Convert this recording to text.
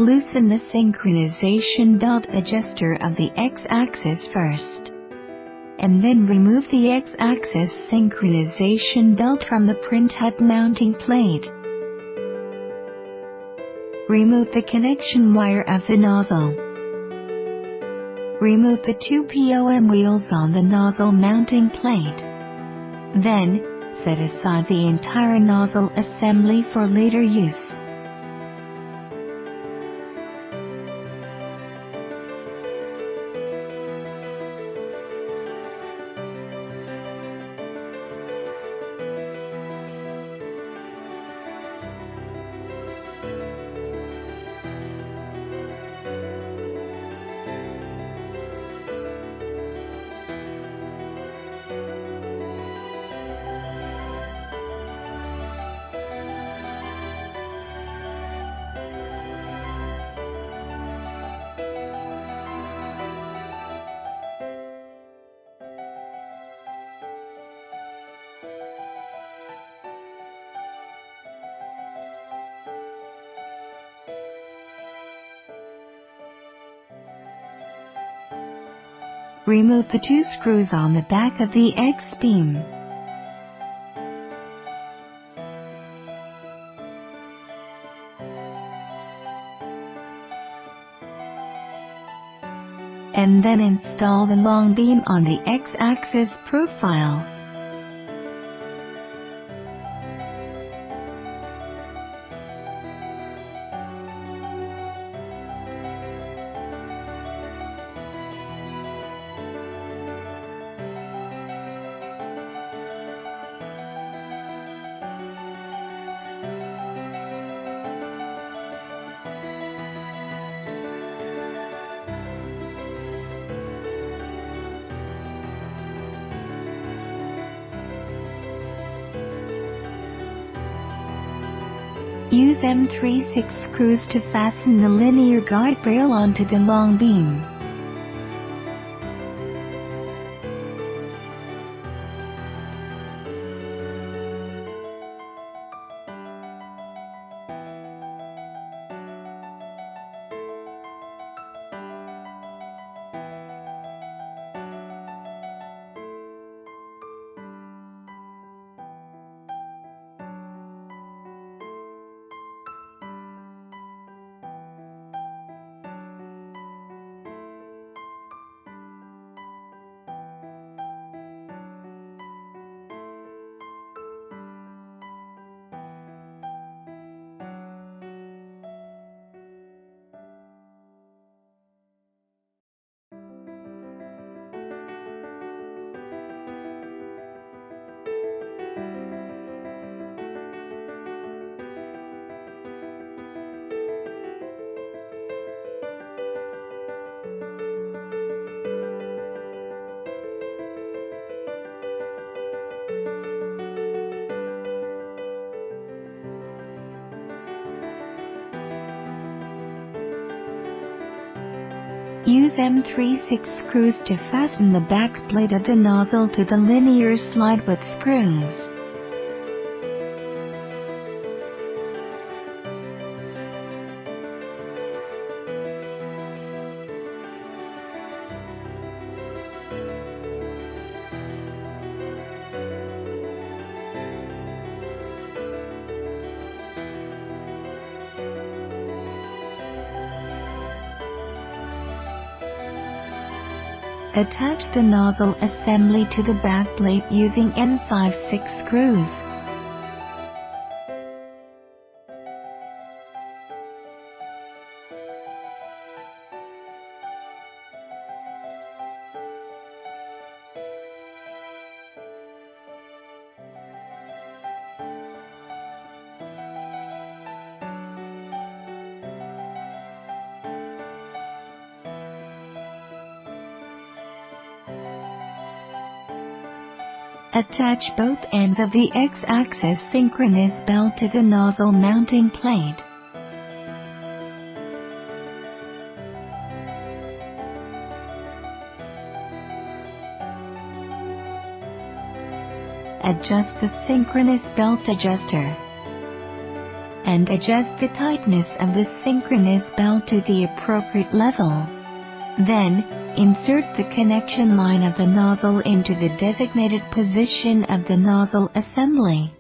Loosen the synchronization belt adjuster of the X-axis first, and then remove the X-axis synchronization belt from the printhead mounting plate. Remove the connection wire of the nozzle. Remove the two POM wheels on the nozzle mounting plate. Then, set aside the entire nozzle assembly for later use. Remove the two screws on the back of the X-beam. And then install the long beam on the X-axis profile. Use M36 screws to fasten the linear guide rail onto the long beam. Use M36 screws to fasten the back plate of the nozzle to the linear slide with screws. Attach the nozzle assembly to the back plate using M56 screws. Attach both ends of the X-axis synchronous belt to the nozzle mounting plate. Adjust the synchronous belt adjuster. and adjust the tightness of the synchronous belt to the appropriate level. Then, insert the connection line of the nozzle into the designated position of the nozzle assembly.